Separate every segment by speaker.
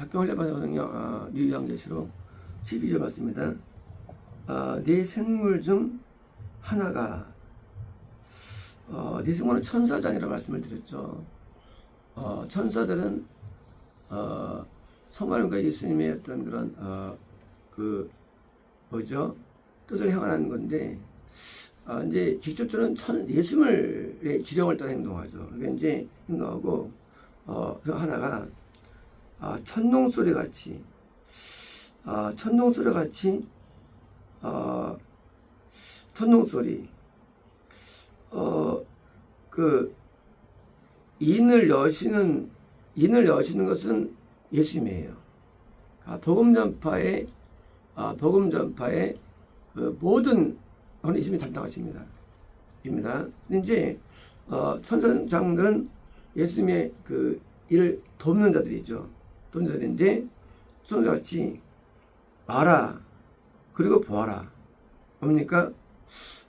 Speaker 1: 박경환 뉴요한계시록 12절 맞습니다. 네 생물 중 하나가 네 생물은 천사장이라고 말씀을 드렸죠. 천사들은 성화론과 예수님의 어떤 그런 뜻을 행하는 건데 이제 직접적으로는 예수님의 지령을 따라 행동하죠. 그게 이제 행동하고 그 하나가 천둥 소리 같이 천둥 소리 인을 여시는 것은 예수님이에요. 복음 전파의 그 모든 건 예수님이 담당하십니다. 입니다. 이제 천사장들은 예수님의 그 일을 돕는 자들이죠. 돕는 자들인데 천사같이 알아 그리고 보아라. 뭡니까?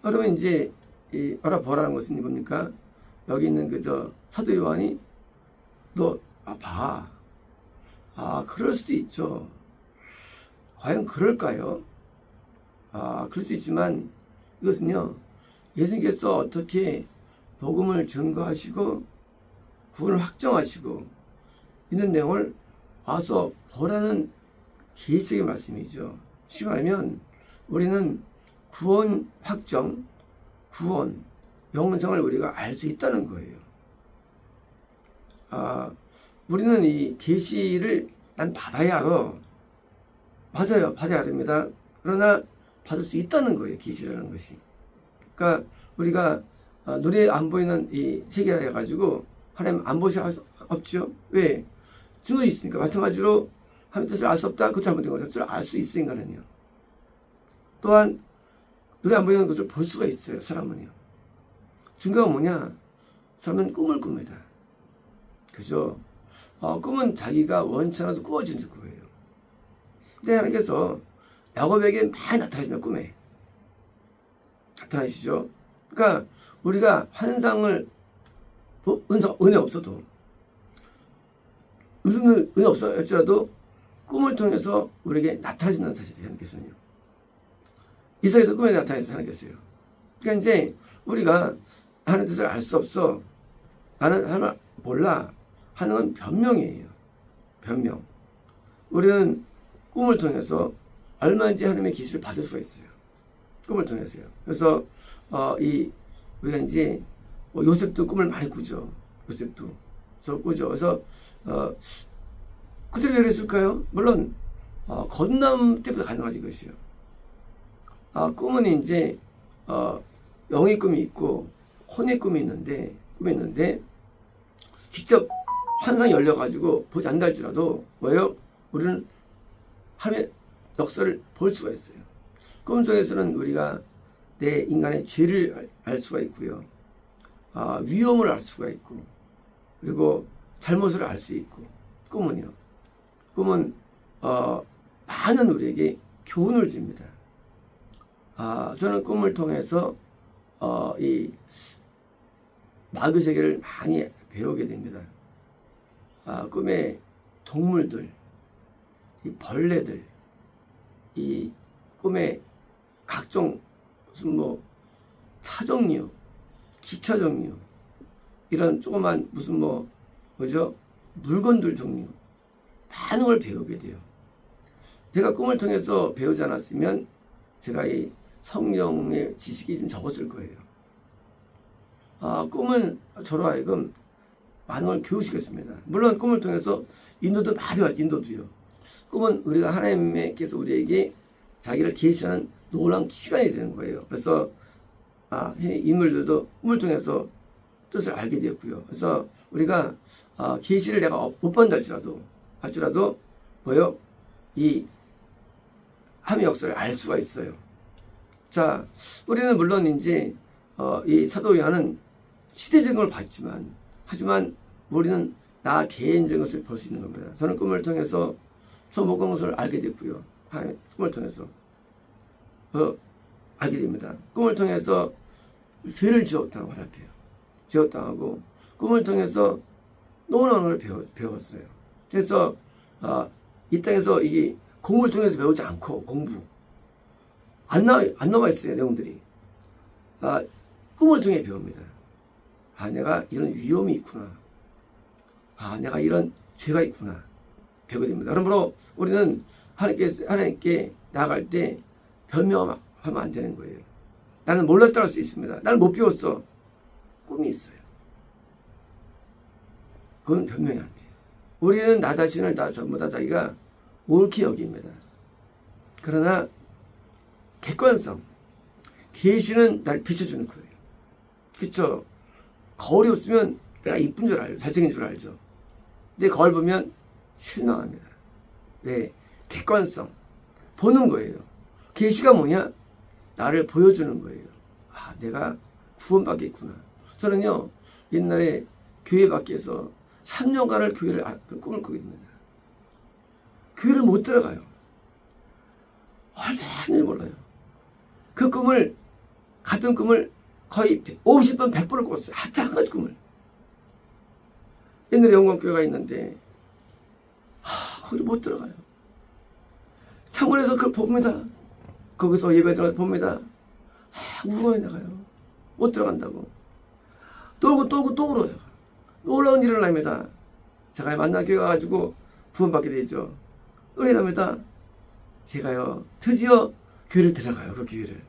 Speaker 1: 그러면 이제 이 알아 보아라는 것은 뭡니까? 여기 있는 사도 요한이 너 봐. 그럴 수도 있죠. 과연 그럴까요? 그럴 수 있지만 이것은요, 예수님께서 어떻게 복음을 증거하시고 구원을 확정하시고 있는 내용을 와서 보라는 계시의 말씀이죠. 쉽게 말하면 우리는 구원 확정, 구원, 영생을 우리가 알 수 있다는 거예요. 우리는 이 계시를 난 받아야 알아. 맞아요. 받아야 합니다. 그러나 받을 수 있다는 거예요. 계시라는 것이. 그러니까 우리가 눈에 안 보이는 이 세계라 해가지고 하나님 안 보실 수 없죠. 왜? 증거 있으니까. 마찬가지로 하나님 뜻을 알 수 없다. 그것도 잘못된 거죠. 뜻을 알 수 있어 인간은요. 또한 눈에 안 보이는 것을 볼 수가 있어요. 사람은요. 증거가 뭐냐? 사람은 꿈을 꿉니다. 그죠? 꿈은 자기가 원치 않아도 꾸어지는 거예요. 근데 하나님께서 야곱에게 많이 나타나시면 꿈에 나타나시죠. 그러니까 우리가 환상을 은혜 없어도 무슨 은혜 없어할지라도 꿈을 통해서 우리에게 나타나신다는 사실이 하나님께서는요. 이삭에도 꿈에 나타나서 하나님께서요. 그러니까 이제 우리가 하나님 뜻을 알 수 없어. 나는 하나님 몰라. 하는 건 변명이에요. 변명. 우리는 꿈을 통해서 얼마든지 하나님의 계시를 받을 수가 있어요. 꿈을 통해서요. 그래서 우리가 이제 요셉도 꿈을 많이 꾸죠. 요셉도 꾸죠. 그래서 그들이 왜 그랬을까요? 물론 건담 때부터 가능하지 이것이요. 꿈은 이제 영의 꿈이 있고 혼의 꿈이 있는데 직접 환상이 열려가지고 보지 않는다 할지라도 뭐예요? 우리는 하나님의 역사를 볼 수가 있어요. 꿈 속에서는 우리가 내 인간의 죄를 알 수가 있고요. 위험을 알 수가 있고, 그리고 잘못을 알 수 있고, 꿈은요. 꿈은 많은 우리에게 교훈을 줍니다. 저는 꿈을 통해서 이 마귀 세계를 많이 배우게 됩니다. 꿈의 동물들, 이 벌레들, 이 꿈의 각종 무슨 차종류, 기차 종류, 이런 조그만 무슨 물건들 종류, 많은 걸 배우게 돼요. 제가 꿈을 통해서 배우지 않았으면 제가 이 성령의 지식이 좀 적었을 거예요. 꿈은 저로 하여금 많은 걸 교육시켰습니다. 물론 꿈을 통해서 인도도 많이 왔죠. 인도도요. 꿈은 우리가 하나님께서 우리에게 자기를 계시하는 놀라운 시간이 되는 거예요. 그래서 인물들도 꿈을 통해서 뜻을 알게 되었고요. 그래서 우리가 계시를 내가 못 받는다 할지라도 뭐요? 이 하나님의 역사를 알 수가 있어요. 자, 우리는 물론 이제 이 사도 요한은 시대적인 걸 봤지만 하지만 우리는 나 개인적인 것을 볼 수 있는 겁니다. 저는 꿈을 통해서 저 못 본 것을 알게 됐고요. 꿈을 통해서 알게 됩니다. 꿈을 통해서 죄를 지었다고 하나요. 꿈을 통해서 너무나 걸 배웠어요. 그래서 이 땅에서 이게 공부를 통해서 배우지 않고 공부 안 나와 있어요. 내용들이. 꿈을 통해 배웁니다. 내가 이런 위험이 있구나. 내가 이런 죄가 있구나. 배우게 됩니다. 그러므로 우리는 하나님께 나아갈 때 변명하면 안 되는 거예요. 나는 몰랐다 할 수 있습니다. 나는 못 배웠어. 꿈이 있어요. 그건 변명이 안 돼요. 우리는 나 자신을 다 전부 다 자기가 옳게 여깁니다. 그러나 객관성, 계시는 날 비춰주는 거예요. 그쵸? 거울이 없으면 내가 이쁜 줄 알죠. 잘생긴 줄 알죠. 근데 거울 보면 실망합니다. 왜? 객관성. 보는 거예요. 계시가 뭐냐? 나를 보여주는 거예요. 내가 구원받겠구나. 저는요, 옛날에 교회 밖에서 3년간을 꿈을 꾸게 됩니다. 교회를 못 들어가요. 얼마나 몰라요. 그 꿈을, 같은 꿈을 거의 50번, 100번을 꿨어요. 한 가지 꿈을. 옛날에 영광교회가 있는데, 거기를 못 들어가요. 창문에서 그걸 봅니다. 거기서 예배 들어가서 봅니다. 울어요, 나가요. 못 들어간다고. 또 울어요. 놀라운 일을 납니다. 제가 만나 교회 가가지고 구원받게 되죠. 은혜 납니다. 제가요, 드디어 교회를 들어가요, 그 교회를.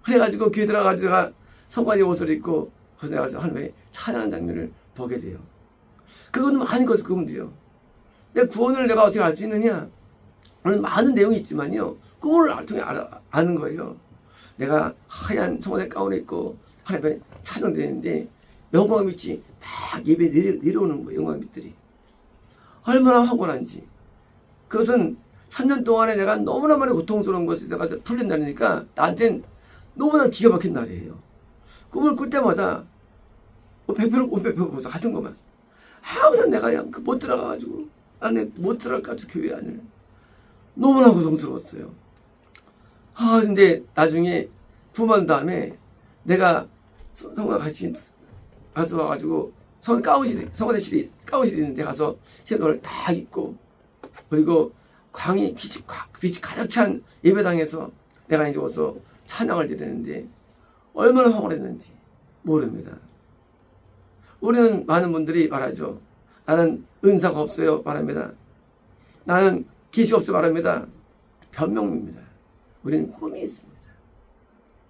Speaker 1: 그래가지고 교회 들어가가지고 제가 성관이 옷을 입고 거기서 내가 하나님의 찬양하는 장면을 보게 돼요. 그건 많은 것을 그분들이요. 내 구원을 내가 어떻게 알 수 있느냐? 오늘 많은 내용이 있지만요, 꿈을 통해 아는 거예요. 내가 하얀 성관의 가운을 입고 하나님의 찬양드리는데 영광의 빛이 막 예배에 내려오는 거예요. 영광의 빛들이. 얼마나 황홀한지. 그것은 3년 동안에 내가 너무나 많이 고통스러운 것을 내가 풀린 날이니까 나한테는 너무나 기가 막힌 날이에요. 꿈을 꿀 때마다 100% 보면서 같은 것만. 항상 내가 그냥 못 들어가가지고 안에 못 들어갈까 교회 안을. 너무나 고통스러웠어요. 근데 나중에 구만 다음에 내가 성과 같이 가서 와가지고 성화대실이 가운실이 있는데 가서 신발을 다 입고 그리고 빛이 가득 찬 예배당에서 내가 이제 와서 찬양을 드리는데 얼마나 황홀했는지 모릅니다. 우리는 많은 분들이 말하죠. 나는 은사가 없어요 말합니다. 나는 계시가 없어요 말합니다. 변명입니다. 우리는 꿈이 있습니다.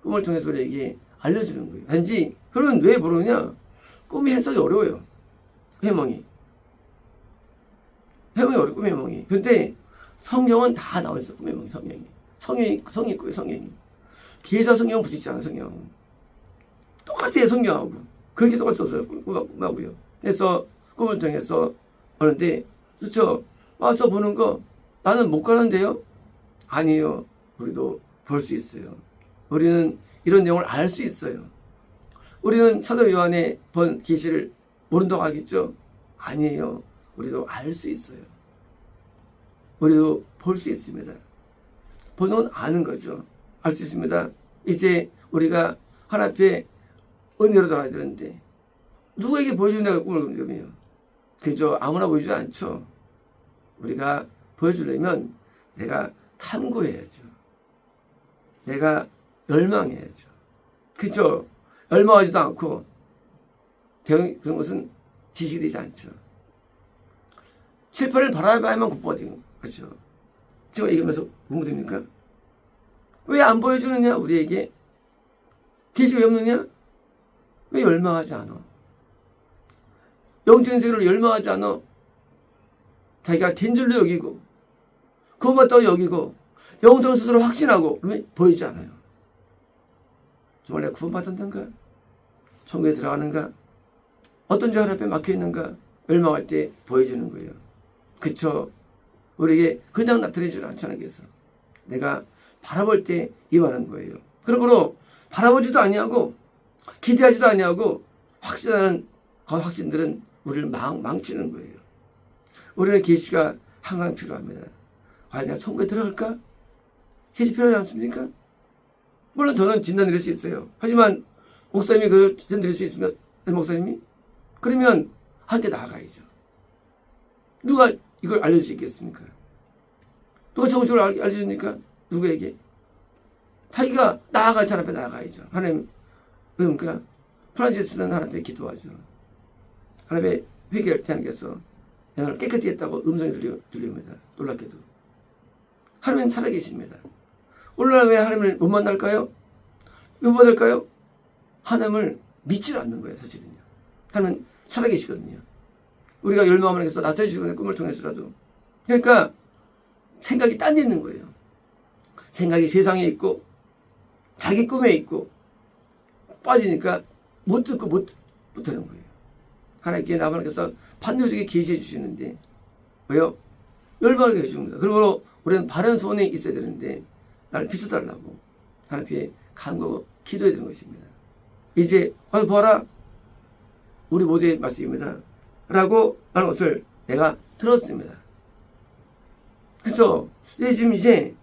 Speaker 1: 꿈을 통해서 우리에게 알려주는 거예요. 단지 그러면 왜 모르느냐? 꿈이 해석이 어려워요. 해몽이 어려워. 꿈의 해몽이. 근데 성경은 다 나와 있어. 꿈의 해몽이. 성경이 있고요. 성경이. 기사 성경 붙이잖아. 성경 똑같아요. 성경하고 그렇게 똑같이 썼어요. 꿈하고요. 그래서 꿈을 통해서 하는데 그렇죠. 와서 보는 거 나는 못 가는데요. 아니에요. 우리도 볼 수 있어요. 우리는 이런 내용을 알 수 있어요. 우리는 사도 요한의 본 계시를 모른다고 하겠죠? 아니에요. 우리도 알 수 있어요. 우리도 볼 수 있습니다. 보는 건 아는 거죠. 알 수 있습니다. 이제 우리가 하나님 앞에 은혜로 돌아야 되는데 누구에게 보여준다고 꿈을 꾸면요? 그죠? 아무나 보여주지 않죠. 우리가 보여주려면 내가 탐구해야죠. 내가 열망해야죠. 그죠? 열망하지도 않고 그런 것은 지식이 되지 않죠. 실패를 바라봐야만 공부가 그렇죠? 제가 얘기하면서 공부됩니까? 왜 안 보여주느냐? 우리에게 계시가 왜 없느냐? 왜 열망하지 않아? 영적인 세계를 열망하지 않아? 자기가 된 줄로 여기고 구원받다고 여기고 영성을 스스로 확신하고 왜 보이지 않아요? 정말 내가 구원받았는가? 천국에 들어가는가? 어떤 죄 하나 앞에 막혀있는가? 열망할 때 보여주는 거예요. 그쵸? 우리에게 그냥 나타내지 않잖아요. 그래서 내가 바라볼 때 임하는 거예요. 그러므로 바라보지도 아니하고 기대하지도 아니하고 확신하는 그 확신들은 우리를 망치는 거예요. 우리는 계시가 항상 필요합니다. 과연 내가 천국에 들어갈까? 계시 필요하지 않습니까? 물론 저는 진단 드릴 수 있어요. 하지만 목사님이 그걸 진단 드릴 수 있으면 목사님이? 그러면 함께 나아가야죠. 누가 이걸 알려줄 수 있겠습니까? 누가 정식으로 알려줍니까? 누구에게? 자기가 나아갈 사람 앞에 나아가야죠. 하나님, 그러니까 프란시스는 하나님 앞에 기도하죠. 하나님 앞에 회개할 때 하나님께서 내가 깨끗이 했다고 음성이 들립니다. 놀랍게도. 하나님은 살아계십니다. 오늘날 왜 하나님을 못 만날까요? 왜 못 만날까요? 하나님을 믿지 않는 거예요, 사실은요. 하나님은 살아계시거든요. 우리가 열망하면 해서 나타내시는 꿈을 통해서라도. 그러니까 생각이 딴 데 있는 거예요. 생각이 세상에 있고 자기 꿈에 있고 빠지니까 못 듣고 못하는 거예요. 하나님께 나만께서 판도적에 계시해 주시는데 왜요? 열받게 해줍니다. 그러므로 우리는 바른 소원이 있어야 되는데 나를 비춰달라고 하나님께 간구하고 기도해야 되는 것입니다. 이제 와서 보아라, 우리 모두의 말씀입니다 라고 하는 것을 내가 들었습니다. 그렇죠? 지금 이제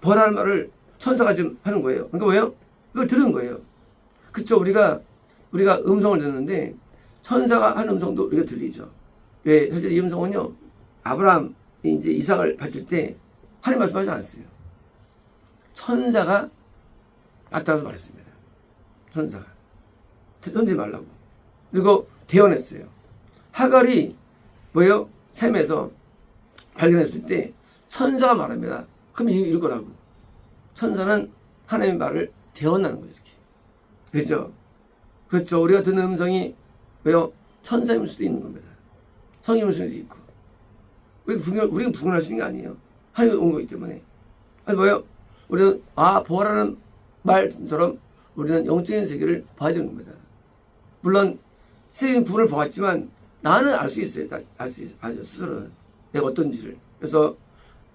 Speaker 1: 보라는 말을 천사가 지금 하는 거예요. 그러니까 뭐예요? 이걸 들은 거예요. 그쵸? 우리가 음성을 듣는데 천사가 한 음성도 우리가 들리죠. 왜? 사실 이 음성은요, 아브라함이 이제 이삭을 바칠 때 하나님 말씀하지 않았어요. 천사가 나타나서 말했습니다. 천사가. 던지지 말라고. 그리고 대언했어요. 하갈이 뭐예요? 샘에서 발견했을 때 천사가 말합니다. 그럼 이럴 거라고. 천사는 하나님의 말을 대언하는 거죠. 이렇게. 그렇죠? 그렇죠. 우리가 듣는 음성이 왜요? 천사임일 수도 있는 겁니다. 성임일 수도 있고. 우리가 부근할 수 있는 게 아니에요. 하나님이 온 거기 때문에. 아니 뭐예요? 우리는 보라는 말처럼 우리는 영적인 세계를 봐야 되는 겁니다. 물론 세계적인 부분을 보았지만 나는 알 수 있어요. 알 수 있어요. 알죠. 스스로는 내가 어떤지를. 그래서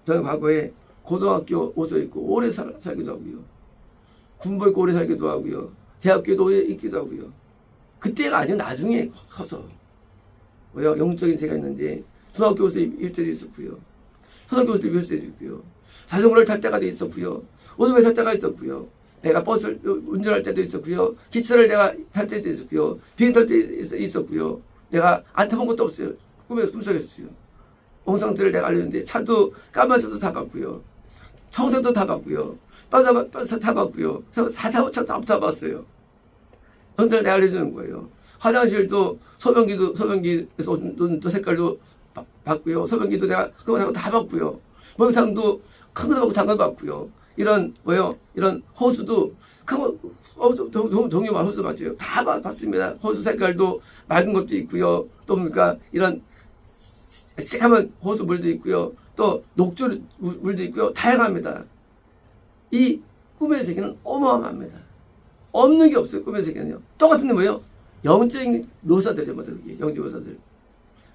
Speaker 1: 저는 과거에 고등학교 옷을 입고 오래 살기도 하고요. 군복 입고 오래 살기도 하고요. 대학교도 오래 있기도 하고요. 그때가 아니고 나중에 커서 뭐요? 영적인 세계가 있는데 중학교 옷을 입을 때도 있었고요. 초등학교 옷을 입을 때도 있고요. 자전거를 탈 때가 있었고요. 오토바이 탈 때가 있었고요. 내가 버스를 운전할 때도 있었고요. 기차를 내가 탈 때도 있었고요. 비행 탈 때도 있었고요. 내가 안 타본 것도 없어요. 꿈속에서요. 옹상들을 내가 알려줬는데 차도 까만서도 타봤고요. 청소도 타봤고요. 버스 타봤고요. 차 다 타봤어요. 그런데 내가 알려주는 거예요. 화장실도 소변기에서 옷 색깔도 봤고요. 소변기도 내가 그거 다 봤고요. 목욕탕도 큰 거도 봤고 작은 거도 봤고요. 이런 호수도 종류만 호수 맞죠? 다 봤습니다. 호수 색깔도 맑은 것도 있고요. 또 뭡니까 이런 새까만 호수 물도 있고요. 또 녹조 물도 있고요. 다양합니다. 이 꿈의 세계는 어마어마합니다. 없는 게 없어요. 꿈의 세계는요. 똑같은데 뭐예요? 영적인 묘사들이죠. 영적 묘사들.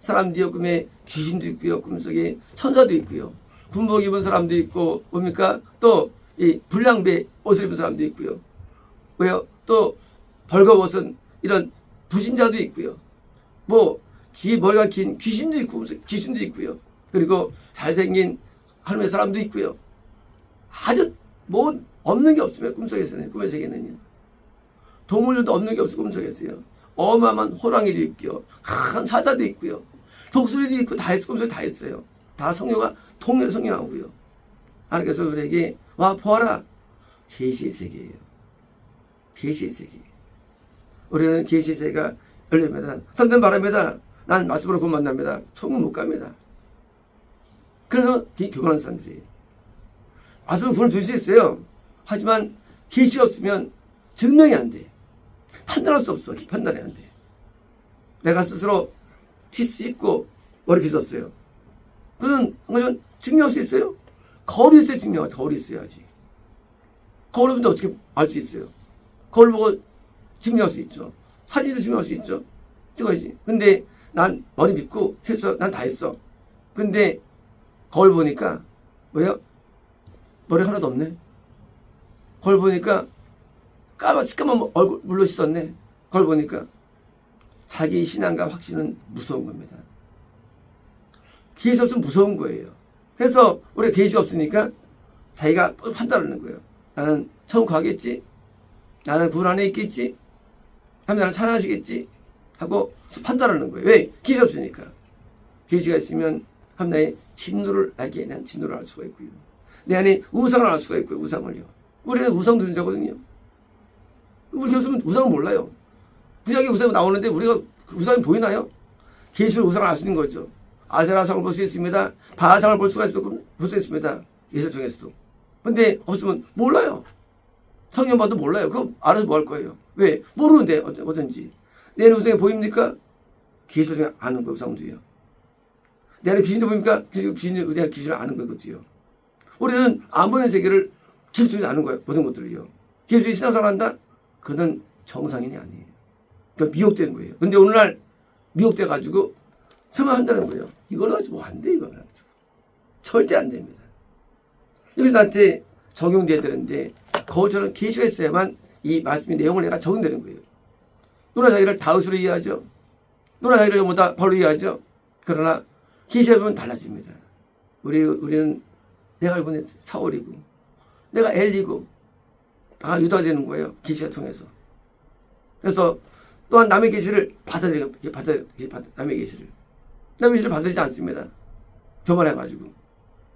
Speaker 1: 사람들이 꿈에 귀신도 있고요. 꿈속에 천사도 있고요. 군복 입은 사람도 있고 뭡니까? 또 이 불량배 옷을 입은 사람도 있고요. 왜요? 또 벌거벗은 이런 부신자도 있고요. 머리가 긴 귀신도 있고요. 그리고 잘생긴 할머니 사람도 있고요. 아주 없는 게 없으면 꿈속에서는, 꿈의 세계는요. 동물들도 없는 게 없어, 꿈속에서요. 어마어마한 호랑이도 있고요. 큰 사자도 있고요. 독수리도 있고 다 있어, 꿈속에 다 있어요. 다 성령과 통일을 성령하고요. 하나님께서 우리에게 보아라. 계시의 세계예요. 계시의 세계. 우리는 계시의 세계가 열립니다. 선된 바랍니다. 난 말씀으로 곧 만납니다. 천국 못 갑니다. 그래서 교만한 사람들이 말씀으로 구원을 줄 수 있어요. 하지만 계시가 없으면 증명이 안 돼. 판단할 수 없어. 판단이 안 돼. 내가 스스로 티 씻고 머리 빗었어요. 그건 증명할 수 있어요? 거울이 있어야 증명하지. 거울이 있어야지. 거울을 보는데 어떻게 알 수 있어요? 거울 보고 증명할 수 있죠. 사진도 증명할 수 있죠. 찍어야지. 근데 난 머리 빗고 세수 난 다 했어. 근데 거울 보니까 뭐야? 머리 하나도 없네. 거울 보니까 시꺼먼 얼굴 물로 씻었네. 거울 보니까 자기 신앙과 확신은 무서운 겁니다. 계시 없으면 무서운 거예요. 그래서 우리가 계시가 없으니까 자기가 판단하는 거예요. 나는 천국 가겠지? 나는 구원 안에 있겠지? 하면 나는 사랑하시겠지? 하고 판단하는 거예요. 왜? 계시 없으니까. 계시가 있으면 하나의 진노를 알게 난 진노를 알 수가 있고요. 내 안에 우상을 알 수가 있고요. 우상을요. 우리는 우상 존재거든요. 우리 교수는 우상을 몰라요. 구약에 우상이 나오는데 우리가 그 우상이 보이나요? 계시로 우상을 알 수 있는 거죠. 아세라상을 볼 수 있습니다. 바하상을 볼 수가 있습니다. 계시를 통해서도. 근데 없으면 몰라요. 성경 봐도 몰라요. 그거 알아서 뭐 할 거예요. 왜? 모르는데 어쩐지. 내 우상이 보입니까? 계시를 통해 아는 거예요. 우상도요. 내 안에 귀신도 보입니까? 귀신이 우리 안에 귀신을 아는 거예요. 그것도요. 우리는 안 보이는 세계를 계시 통해 아는 거예요. 모든 것들을요. 계시의 신앙생활 한다? 그는 정상인이 아니에요. 그러니까 미혹된 거예요. 근데 오늘날 미혹돼가지고 설명한다는 거예요. 이걸 가지고 안 돼, 이거는. 절대 안 됩니다. 이게 나한테 적용돼야 되는데, 거울처럼 계시가 있어야만 이 말씀의 내용을 내가 적용되는 거예요. 누나 자기를 다윗으로 이해하죠. 누나 자기를 뭐다 바로 이해하죠. 그러나 계시가 보면 달라집니다. 우리는 내가 알고 있는 사울이고, 내가 엘리고, 다 유다가 되는 거예요. 계시가 통해서. 그래서 또한 남의 계시를 남의 계시를 받아들이지 않습니다. 교만해가지고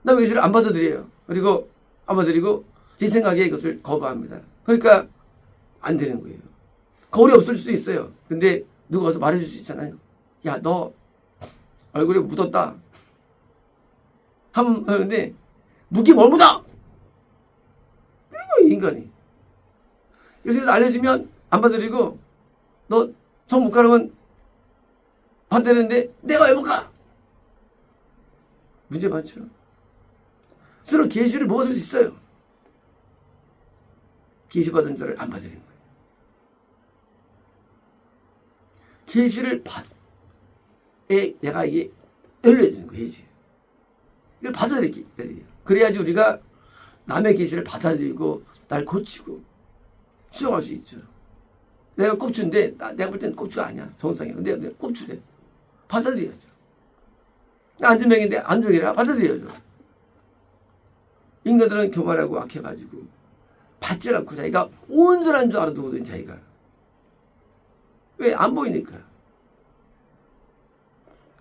Speaker 1: 남의 계시를 안 받아들여요. 그리고 안 받아들이고 제 생각에 이것을 거부합니다. 그러니까 안 되는 거예요. 거울이 없을 수 있어요. 근데 누가 와서 말해줄 수 있잖아요. 야, 너 얼굴에 묻었다. 하는데 묻기 뭘 묻어? 그리고 인간이 그래서 알려주면 안 받아들이고 너 성 못 가려면 받아들이는데 내가 왜 못 가? 문제 많죠. 서로 계시를 먹을 수 있어요. 계시 받은 자를 안 받아들이는 거예요. 계시를 내가 이게 열려야 되는 거예요. 이걸 받아들이기 때문에 그래야지 우리가 남의 계시를 받아들이고 날 고치고 수용할 수 있죠. 내가 꼽주인데 내가 볼 때는 꼽주가 아니야. 정상이야. 근데 내가 꼽주래. 받아들여야죠. 안전병인데 안전병이라 받아들여야죠. 인간들은 교만하고 악해가지고 받지 않고 자기가 온전한 줄 알아두거든 자기가. 왜? 안 보이니까.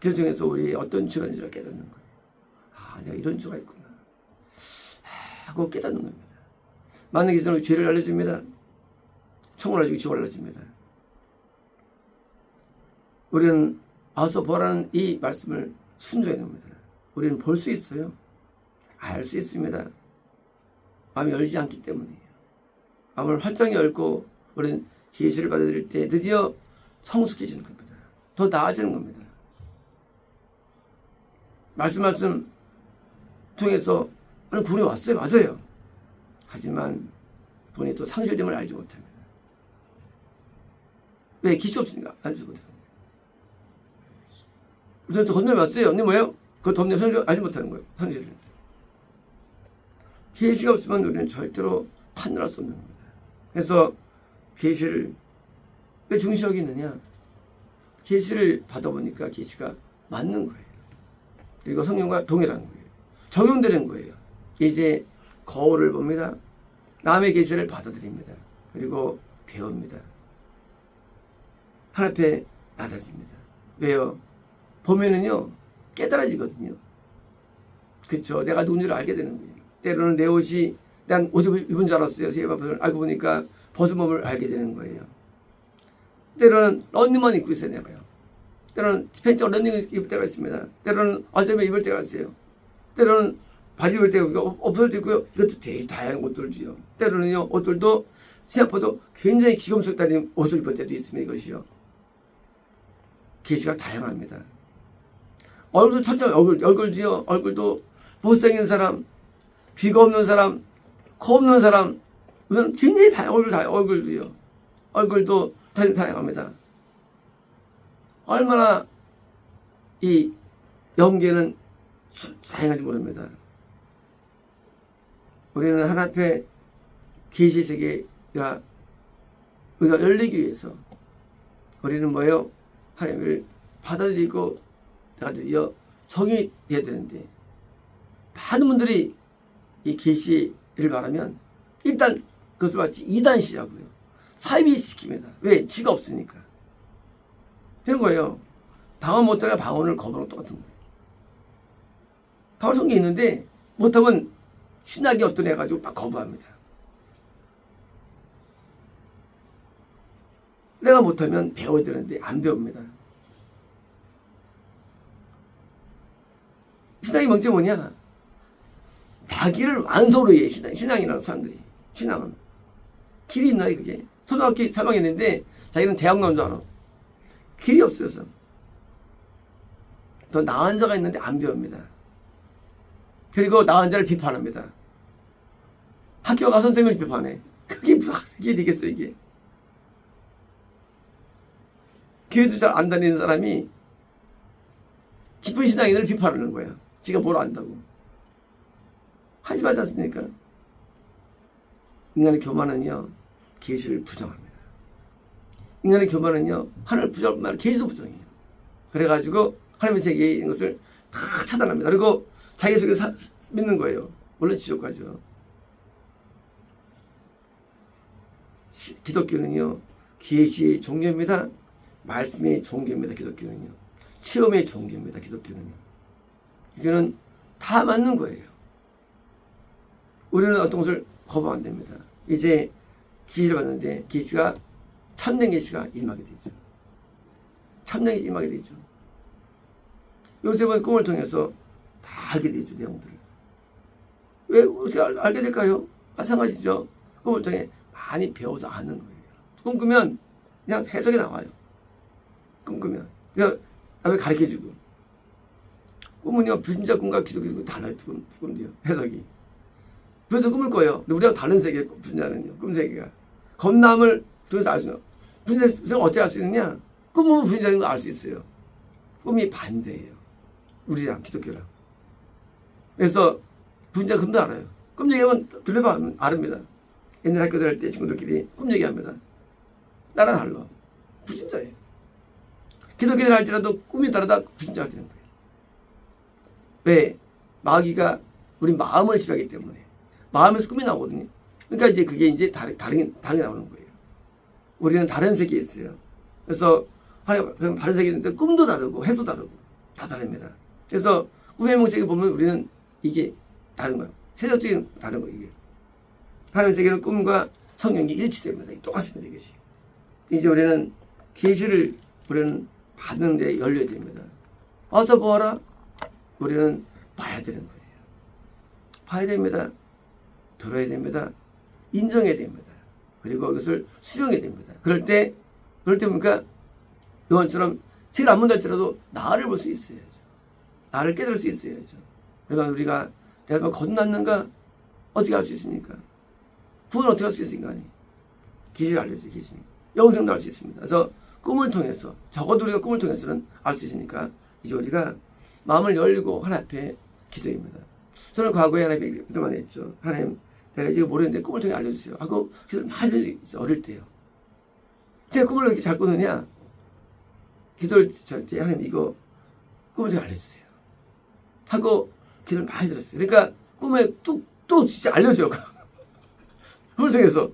Speaker 1: 그 중에서 우리 어떤 죄가 있는지를 깨닫는 거예요. 아, 내가 이런 죄가 있구나 하고 깨닫는 겁니다. 많은 기사는 죄를 알려줍니다. 총을 알려주고 지옥을 알려줍니다. 우리는 와서 보라는 이 말씀을 순종해야 됩니다. 우리는 볼 수 있어요. 알 수 있습니다. 마음이 열지 않기 때문이에요. 마음을 활짝 열고 우리는 계시를 받아들일 때 드디어 성숙해지는 겁니다. 더 나아지는 겁니다. 말씀 통해서 구원이 왔어요. 맞아요. 하지만 본인이 또 상실됨을 알지 못합니다. 왜? 계시 없으니까 알지 못합니다. 우선 또 건너에 왔어요. 언니 뭐예요? 그 덤님 상실 알지 못하는 거예요. 상실을. 계시가 없으면 우리는 절대로 판단할 수 없는 겁니다. 그래서 계시를 왜 중시 여기느냐? 계시를 받아보니까 계시가 맞는 거예요. 그리고 성경과 동일한 거예요. 적용되는 거예요. 이제 거울을 봅니다. 남의 계시를 받아들입니다. 그리고 배웁니다. 하나님 앞에 낮아집니다. 왜요? 보면은요 깨달아지거든요. 그렇죠. 내가 누군지를 알게 되는 거예요. 때로는 내 옷이 난 옷 입은 줄 알았어요. 제 밥을 알고 보니까 벗은 몸을 알게 되는 거예요. 때로는 런닝만 입고 있어요. 내가요. 때로는 팬츠 런닝 입을 때가 있습니다. 때로는 아점에 입을 때가 있어요. 때로는 바지 입을 때가 있고 없을 때 있고요. 이것도 되게 다양한 옷들이요. 때로는요 옷들도 생각보다 굉장히 기검색달린 옷을 입을 때도 있습니다. 이것이요. 계시가 다양합니다. 얼굴도 천천히 얼굴도요. 얼굴도 못생긴 사람, 귀가 없는 사람, 코 없는 사람, 우선 굉장히 얼굴도요. 얼굴도 다양합니다. 얼마나 이 영계는 다양한지 모릅니다. 우리는 하나님 앞에 계시 세계가 우리가 열리기 위해서 우리는 뭐예요? 하나님을 받아들이고 내가 드디어 정이 돼야 되는데 많은 분들이 이 계시를 말하면 일단 그것을 마치 이단시라고요. 사이비시킵니다. 왜? 지가 없으니까. 그런 거예요. 방언 못하면 방언을 거부하는 거 똑같은 거예요. 방언 성경이 있는데 못하면 신학이 어떤 해가지고 막 거부합니다. 내가 못하면 배워야 되는데 안 배웁니다. 신앙이 뭔지 뭐냐? 자기를 완소로 해. 신앙이라는 사람들이. 신앙은. 길이 있나 그게? 초등학교 3학년인데 자기는 대학 나온 줄 알아. 길이 없어서. 더 나은 자가 있는데 안 배웁니다. 그리고 나은 자를 비판합니다. 학교 가서 선생님을 비판해. 그게 무슨 학습이 되겠어 이게. 교회도 잘 안 다니는 사람이 깊은 신앙인을 비판하는 거야. 지가 뭘 안다고. 하지 말지 않습니까? 인간의 교만은요, 계시를 부정합니다. 인간의 교만은요, 하늘을 부정할 뿐만 아니라 계시도 부정해요. 그래가지고 하나님의 세계에 있는 것을 다 차단합니다. 그리고 자기 속에서 믿는 거예요. 물론 지옥 가죠. 기독교는요, 계시의 종교입니다. 말씀의 종교입니다. 기독교는요. 체험의 종교입니다. 기독교는요. 이거는 다 맞는 거예요. 우리는 어떤 것을 거부하면 안 됩니다. 이제 계시를 받는데 계시가 참된 계시가 임하게 되죠. 참된 계시 임하게 되죠. 요셉은 꿈을 통해서 다 알게 되죠. 내용들을. 왜 어떻게 알게 될까요? 마찬가지죠. 꿈을 통해 많이 배워서 아는 거예요. 꿈꾸면 그냥 해석이 나와요. 꿈꾸면 그냥 남을 가르쳐주고. 꿈은요 불신자 꿈과 기독교 꿈 달라요. 꿈도요 해석이. 불신자 꿈을 꿔요. 근데 우리랑 다른 세계 불신자는요. 꿈 세계가 겁남을 통해서 알 수 있는. 불신자는 어떻게 알 수 있느냐? 꿈은 불신자인 거 알 수 있어요. 꿈이 반대예요. 우리랑 기독교랑. 그래서 불신자 꿈도 알아요. 꿈 얘기하면 들려봐 아릅니다. 옛날 학교 다닐 때 친구들끼리 꿈 얘기합니다. 나랑 달라. 불신자예요. 기독교를 할지라도 꿈이 다르다 불신자가 되는 거예요. 왜? 마귀가 우리 마음을 지배하기 때문에. 마음에서 꿈이 나오거든요. 그러니까 이제 그게 이제 다르게 나오는 거예요. 우리는 다른 세계에 있어요. 그래서 다른 세계에 있는데 꿈도 다르고 해도 다르고 다 다릅니다. 그래서 꿈의 명색에 보면 우리는 이게 다른 거예요. 세속적인 다른 거예요. 이게. 하나님 세계는 꿈과 성경이 일치됩니다. 똑같습니다. 이것이. 이제 우리는 계시를 우리는 받는데 열려야 됩니다. 와서 보아라. 우리는 봐야 되는 거예요. 봐야 됩니다. 들어야 됩니다. 인정해야 됩니다. 그리고 이것을 수용해야 됩니다. 그럴 때 보니까 요한처럼 책을 안 본다 할지라도 나를 볼 수 있어야죠. 나를 깨달을 수 있어야죠. 그러면 우리가 내가 거듭났는가? 어떻게 알 수 있습니까? 구원 어떻게 할 수 있습니까? 계시를 알려줘요. 계시. 영생도 알 수 있습니다. 그래서 꿈을 통해서 적어도 우리가 꿈을 통해서는 알 수 있으니까 이제 우리가 마음을 열리고 하나님 앞에 기도입니다. 저는 과거에 하나님께 기도 많이 했죠. 하나님 내가 지금 모르는데 꿈을 통해 알려주세요 하고 기도를 많이 했어요. 어릴 때요. 제가 꿈을 왜 이렇게 잘 꾸느냐? 기도를 저한테 하나님 이거 꿈을 통해 알려주세요 하고 기도를 많이 들었어요. 그러니까 꿈에 또 진짜 알려줘요. 꿈을 통해서.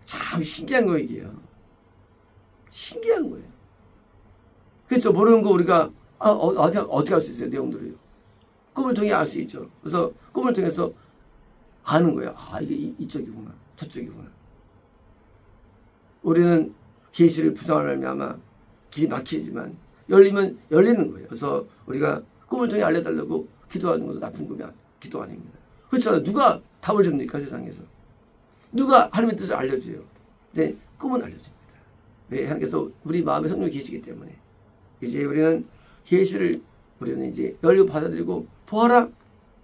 Speaker 1: 참 신기한 거 이게요. 신기한 거예요. 그렇죠. 모르는 거 우리가 어떻게 알 수 있어요. 내용들을요. 꿈을 통해 알 수 있죠. 그래서 꿈을 통해서 아는 거예요. 아 이게 이쪽이구나. 저쪽이구나. 우리는 계시를 부정하려면 아마 길이 막히지만 열리면 열리는 거예요. 그래서 우리가 꿈을 통해 알려달라고 기도하는 것도 나쁜 기도 아닙니다. 그렇잖아요. 누가 답을 줍니까 세상에서. 누가 하나님의 뜻을 알려줘요. 근데 꿈은 알려줍니다. 왜? 하나님께서 우리 마음에 성령이 계시기 때문에. 이제 우리는 계시를 우리는 이제 열리고 받아들이고 보아라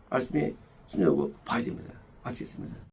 Speaker 1: 말씀에 순종하고 봐야 됩니다. 마치겠습니다.